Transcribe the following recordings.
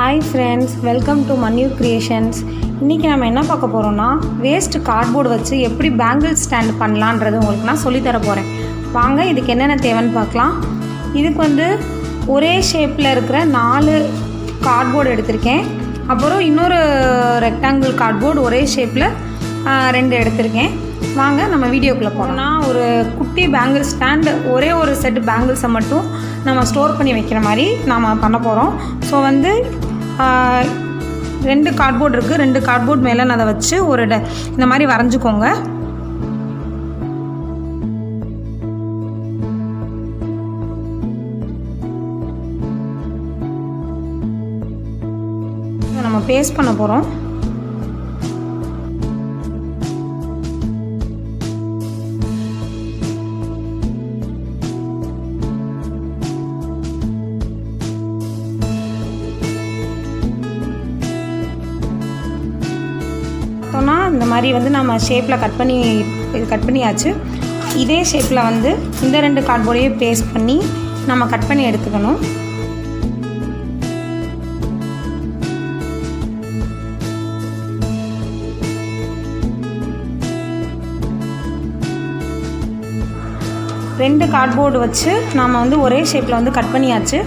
Hi friends, welcome to Manu Creations. இன்றைக்கி நம்ம என்ன பார்க்க போகிறோம்னா வேஸ்ட் கார்ட்போர்டு வச்சு எப்படி பேங்கிள் ஸ்டாண்ட் பண்ணலான்றது உங்களுக்கு நான் சொல்லித்தர போகிறேன். வாங்க இதுக்கு என்னென்ன தேவைன்னு பார்க்கலாம். இதுக்கு ஒரே ஷேப்பில் இருக்கிற 4 கார்ட்போர்டு எடுத்திருக்கேன். அப்புறம் இன்னொரு ரெக்டாங்கிள் கார்ட்போர்டு ஒரே ஷேப்பில் 2 எடுத்திருக்கேன். வாங்க நம்ம வீடியோக்குள்ளே போகிறோம்னா ஒரு குட்டி பேங்கிள் ஸ்டாண்டு ஒரே ஒரு செட் பேங்கிள்ஸை மட்டும் நம்ம ஸ்டோர் பண்ணி வைக்கிற மாதிரி நாம் பண்ண போகிறோம். ஸோ 2 கார்ட்போர்டு இருக்குது. 2 கார்ட்போர்ட் மேலே நான் அதை வச்சு இந்த மாதிரி வரைஞ்சிக்கோங்க. நம்ம பேஸ்ட் பண்ண போகிறோம். இந்த மாதிரி நம்ம ஷேப்பில் கட் பண்ணியாச்சு. இதே ஷேப்பில் இந்த 2 கார்ட்போர்டையும் பேஸ்ட் பண்ணி நம்ம கட் பண்ணி எடுத்துக்கணும். ரெண்டு கார்ட்போர்டு வச்சு நாம் ஒரே ஷேப்பில் கட் பண்ணியாச்சு.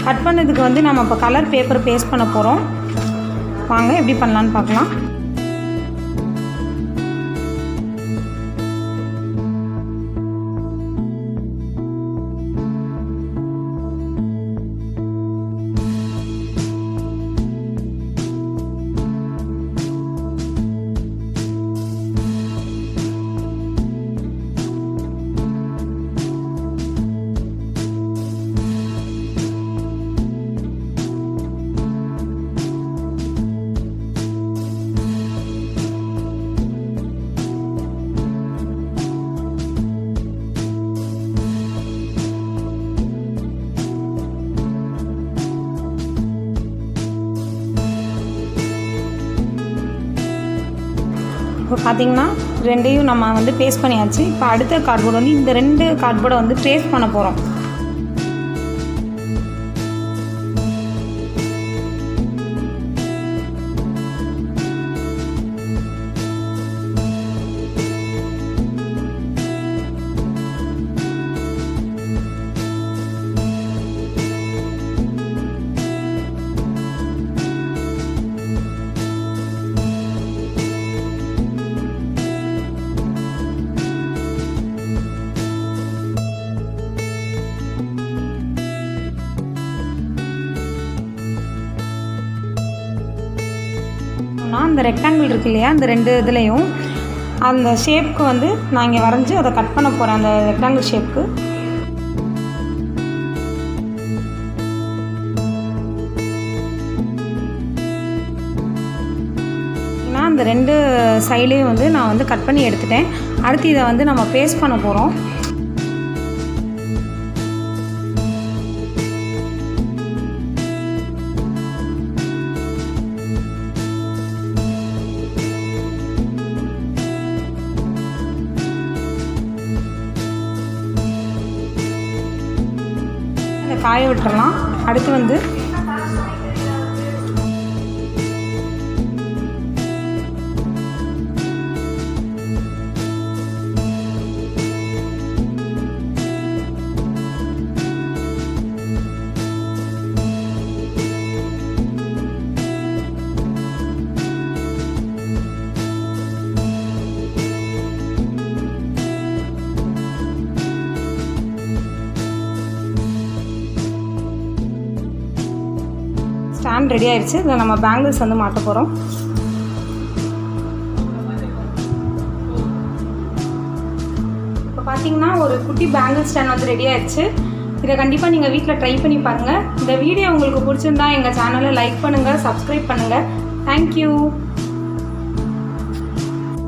கட் பண்ணதுக்கு நம்ம இப்போ கலர் பேப்பர் பேஸ்ட் பண்ண போகிறோம். வாங்க எப்படி பண்ணலான்னு பார்க்கலாம். இப்போ பார்த்திங்கன்னா 2ஐயும் நம்ம பேஸ்ட் பண்ணியாச்சு. இப்போ அடுத்த கார்ட்போர்டு இந்த 2 கார்ட்போர்டை ட்ரேஸ் பண்ண போகிறோம். அந்த ரெக்டாங்கிள் இருக்கு இல்லையா, அந்த 2 இதுலேயும் அந்த ஷேப்புக்கு நான் இங்கே வரைஞ்சி அதை கட் பண்ண போகிறேன். அந்த ரெக்டாங்கிள் ஷேப்புக்கு அந்த 2 சைட்லேயும் நான் கட் பண்ணி எடுத்துட்டேன். அடுத்து இதை நம்ம பேஸ்ட் பண்ண போகிறோம். காய விட்டுறலாம். அடுத்து ஸ்டாண்ட் ரெடி ஆயிடுச்சு. இதில் நம்ம பேங்கிள்ஸ் மாட்ட போகிறோம். இப்போ பார்த்தீங்கன்னா ஒரு குட்டி பேங்கிள் ஸ்டாண்ட் ரெடி ஆயிடுச்சு. இதை கண்டிப்பாக நீங்கள் வீட்டில் ட்ரை பண்ணி பாருங்கள். இந்த வீடியோ உங்களுக்கு பிடிச்சிருந்தா எங்கள் சேனலை லைக் பண்ணுங்கள், சப்ஸ்கிரைப் பண்ணுங்கள். தேங்க்யூ.